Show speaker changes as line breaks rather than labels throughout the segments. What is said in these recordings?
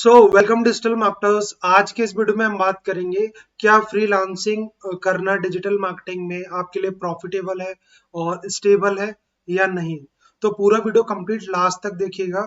Welcome digital marketers. आज के इस वीडियो में हम बात करेंगे क्या फ्रीलांसिंग करना डिजिटल मार्केटिंग में आपके लिए प्रॉफिटेबल है और स्टेबल है या नहीं। तो पूरा वीडियो कंप्लीट लास्ट तक देखिएगा।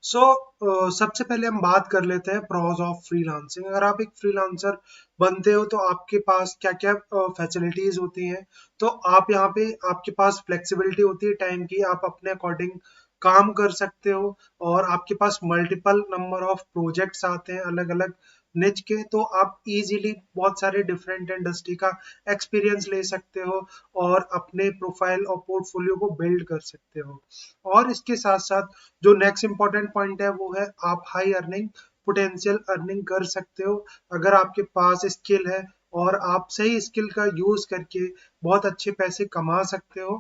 सबसे पहले हम बात कर लेते हैं प्रॉज ऑफ फ्रीलांसिंग। अगर आप एक फ्रीलांसर बनते हो तो आपके पास क्या क्या फैसिलिटीज होती हैं। तो आप यहाँ पे आपके पास फ्लेक्सिबिलिटी होती है टाइम की, आप अपने अकॉर्डिंग काम कर सकते हो और आपके पास मल्टीपल नंबर ऑफ प्रोजेक्ट्स आते हैं अलग अलग निच के। तो आप इजीली बहुत सारे डिफरेंट इंडस्ट्री का एक्सपीरियंस ले सकते हो और अपने प्रोफाइल और पोर्टफोलियो को बिल्ड कर सकते हो। और इसके साथ साथ जो नेक्स्ट इंपॉर्टेंट पॉइंट है वो है आप हाई अर्निंग पोटेंशियल अर्निंग कर सकते हो अगर आपके पास स्किल है और आप सही स्किल का यूज करके बहुत अच्छे पैसे कमा सकते हो।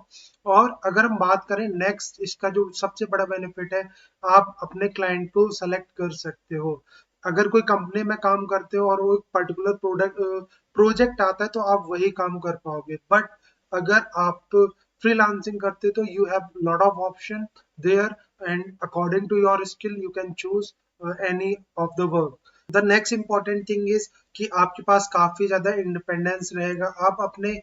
और अगर हम बात करें नेक्स्ट, इसका जो सबसे बड़ा बेनिफिट है, आप अपने क्लाइंट को सेलेक्ट कर सकते हो। अगर कोई कंपनी में काम करते हो और वो एक पर्टिकुलर प्रोजेक्ट आता है तो आप वही काम कर पाओगे। बट अगर आप फ्रीलांसिंग करते तो you have lot of option there and according to your skill you can choose any of the work. The next important thing is कि आपके पास काफी ज्यादा इंडिपेंडेंस रहेगा। आप अपने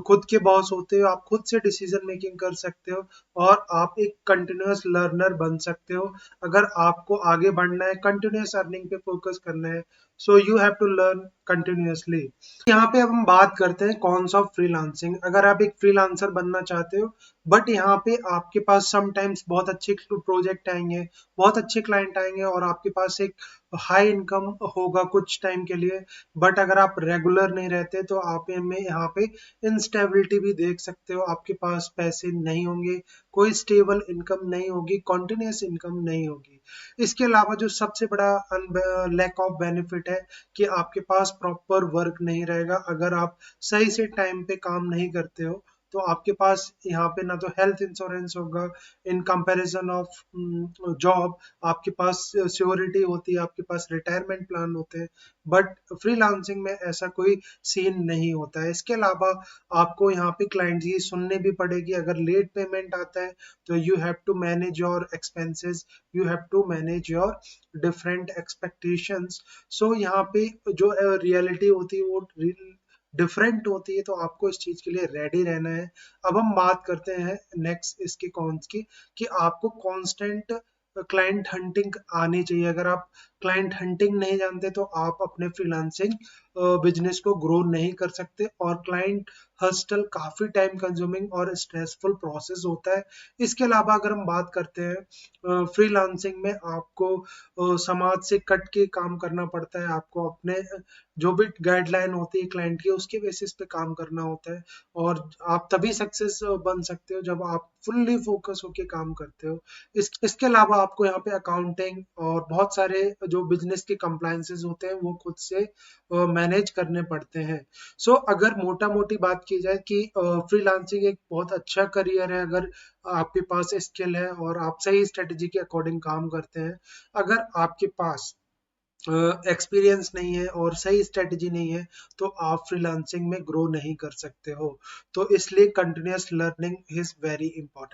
खुद के बॉस होते हो, आप खुद से डिसीजन मेकिंग कर सकते हो और आप एक कंटिन्यूअस लर्नर बन सकते हो। अगर आपको आगे बढ़ना है, कंटिन्यूअस अर्निंग पे फोकस करना है, so you have to learn continuously. यहाँ पे अब हम बात करते हैं कौन सा फ्रीलांसिंग। अगर आप एक फ्रीलांसर बनना चाहते हो बट यहाँ पे आपके पास समटाइम्स बहुत अच्छे प्रोजेक्ट आएंगे, बहुत अच्छे क्लाइंट आएंगे और आपके पास एक हाई इनकम होगा कुछ टाइम के लिए। बट अगर आप रेगुलर नहीं रहते तो आप में यहाँ पे इंस्टेबिलिटी भी देख सकते हो। आपके पास पैसे नहीं होंगे, कोई स्टेबल इनकम नहीं होगी, कॉन्टिन्यूस इनकम नहीं होगी। इसके अलावा जो सबसे बड़ा लैक ऑफ बेनिफिट है कि आपके पास प्रॉपर वर्क नहीं रहेगा। अगर आप सही से टाइम पे काम नहीं करते हो तो आपके पास यहाँ पे ना तो हेल्थ इंश्योरेंस होगा इन कंपैरिजन ऑफ जॉब, आपके पास सिक्योरिटी होती है, आपके पास रिटायरमेंट प्लान होते हैं। बट फ्रीलांसिंग में ऐसा कोई सीन नहीं होता है। इसके अलावा आपको यहाँ पे क्लाइंट की सुननी भी पड़ेगी। अगर लेट पेमेंट आता है तो you have to manage your expenses, you have to manage your different expectations. So यहाँ पे जो रियलिटी होती है वो डिफरेंट होती है, तो आपको इस चीज के लिए रेडी रहना है। अब हम बात करते हैं नेक्स्ट इसके कॉन्स की कि आपको कांस्टेंट क्लाइंट हंटिंग आनी चाहिए। अगर आप क्लाइंट हंटिंग नहीं जानते तो आप अपने फ्रीलांसिंग बिजनेस को ग्रो नहीं कर सकते। और क्लाइंट हस्टल काफी टाइम कंज्यूमिंग और स्ट्रेसफुल प्रोसेस होता है। इसके अलावा अगर हम बात करते हैं फ्रीलांसिंग में आपको समाज से कट के काम करना पड़ता है। आपको अपने जो भी गाइडलाइन होती है क्लाइंट की उसके बेसिस पे काम करना होता है। और आप तभी सक्सेस बन सकते हो जब आप फुल्ली फोकस होके काम करते हो। इसके अलावा आपको यहाँ पे अकाउंटिंग और बहुत सारे जो बिजनेस के कंप्लायंसेस होते हैं वो खुद से मैनेज करने पड़ते हैं। अगर मोटा मोटी बात की जाए कि फ्रीलांसिंग एक बहुत अच्छा करियर है अगर आपके पास स्किल है और आप सही स्ट्रेटेजी के अकॉर्डिंग काम करते हैं। अगर आपके पास एक्सपीरियंस नहीं है और सही स्ट्रेटेजी नहीं है तो आप फ्रीलांसिंग में ग्रो नहीं कर सकते हो। तो इसलिए continuous learning is very important.